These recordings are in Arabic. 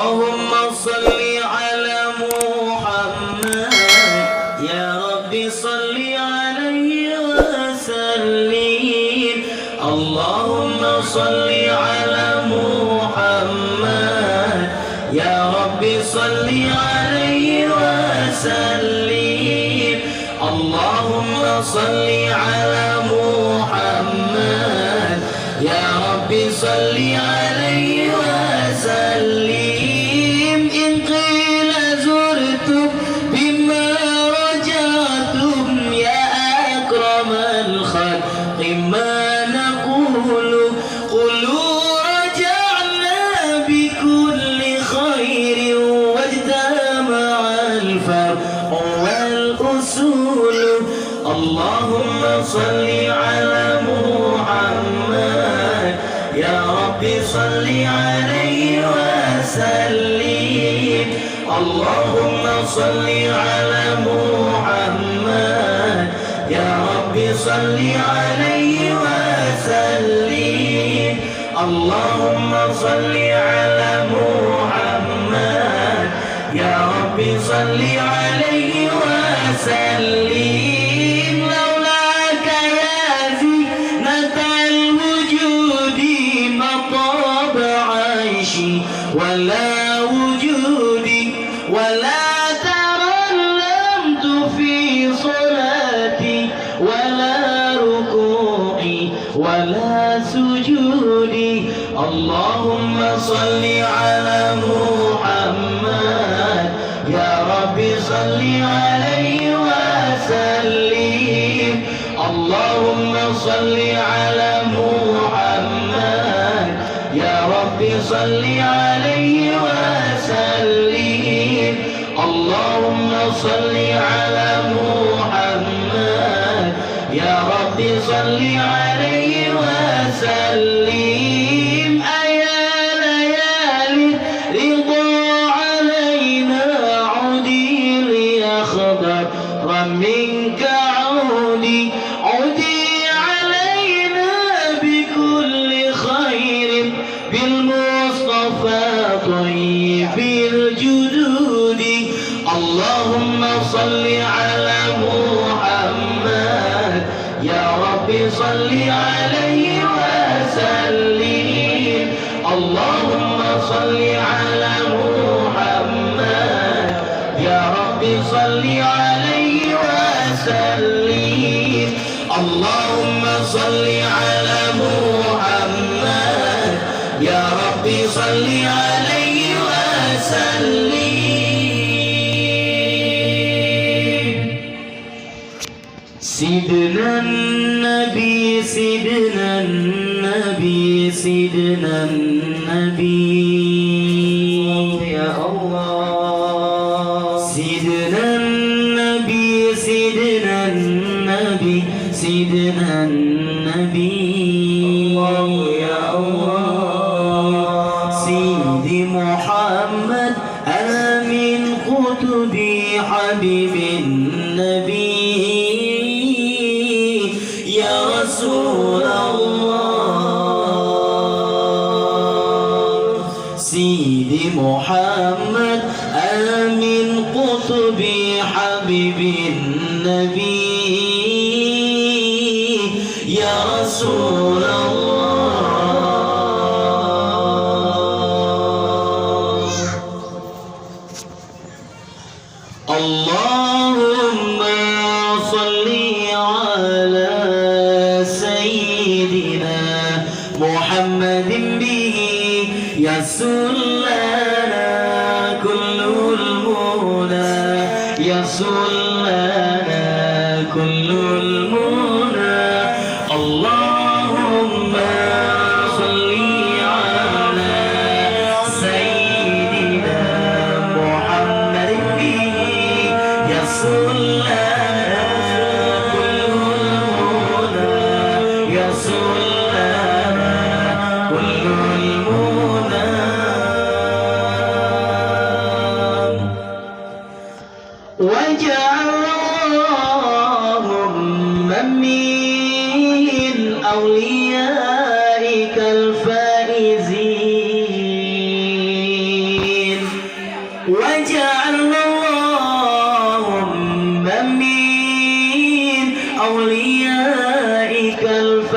اللهم صل على محمد يا رب صل عليه وسلم. اللهم صل على محمد يا رب صل عليه وسلم. اللهم صل على محمد يا رب صل عليه وسلم. إن قيل زرتم بما رجعتم يا أكرم الخلق ما نقول قلوا رجعنا بكل خير واجتمع الفرق والأصول. اللهم صل على محمد يا رب صل عليه وسلم. اللهم صل على محمد يا رب صل عليه وسلم. اللهم صل على محمد يا رب صل عليه وسلم. لولاك يا زينة الوجود ما طاب عيشي ولا وجودي ولا ترنمت في صلاتي ولا ركوعي ولا سجودي. اللهم صل على محمد يا رب صل عليه وسلم. اللهم صل على محمد يا رب صل عليه وسلم. اللهم صل على محمد يا رب صل عليه وسلم. أيا ليالي رضا علينا عودي ليخضر منك عودي عودي علينا بكل خير بالمصطفى طيب الجدود. اللهم صل على محمد يا رب صل عليه وسلم. اللهم صل على محمد يا رب صل عليه وسلم. اللهم صل على محمد يا رب صل عليه وسلم. سيدنا النبي سيدنا النبي سيدنا النبي يا الله. سيدنا النبي سيدنا النبي سيدنا النبي يا الله. سيدي محمد أمين قطبي حبيب النبي يا رسول الله. سيدي محمد أمين قطبي حبيب النبي يا رسول الله. اللهم صل على سيدنا محمد به يسر لنا كل المنى يسر لنا كل المنى. اللهم صل على سيدنا محمد به يسر لنا كل المنى يسر لنا كل المنى. واجعل اللهم من أوليائك الفائزين وجعلنا اللهم من أوليائك الفائزين.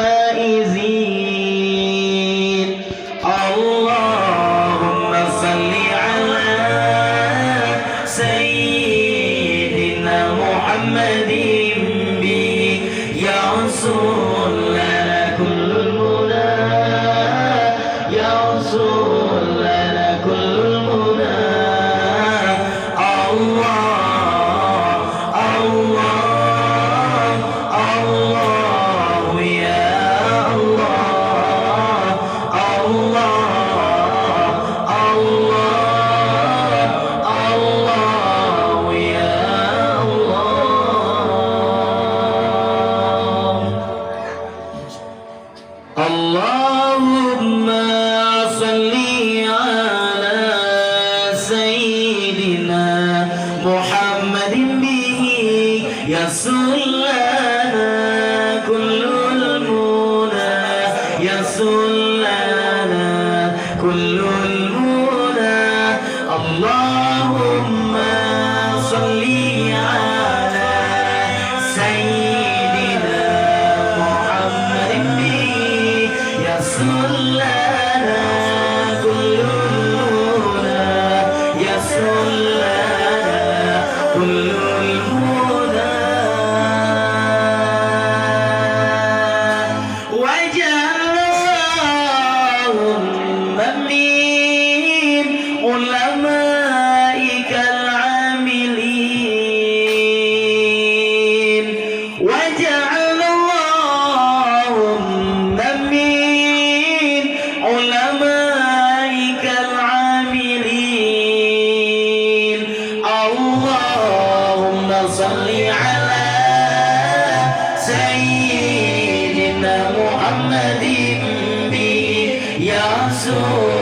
اللهم صل على سيدنا محمد به يحصل لنا كل المنى، يحصل لنا كل المنى. الله الله الله يا الله، الله الله الله يا الله. اللهم صل على سيدنا محمد به يسر لنا كل المنى، يسر لنا كل المنى. اللهم صل على سيدنا محمد به يسر لنا كل المنى، يسر لنا كل المنى. وجعل اللهم من علمائك العاملين، وجعل اللهم من علمائك العاملين. اللهم صل على سيدنا محمد به يسر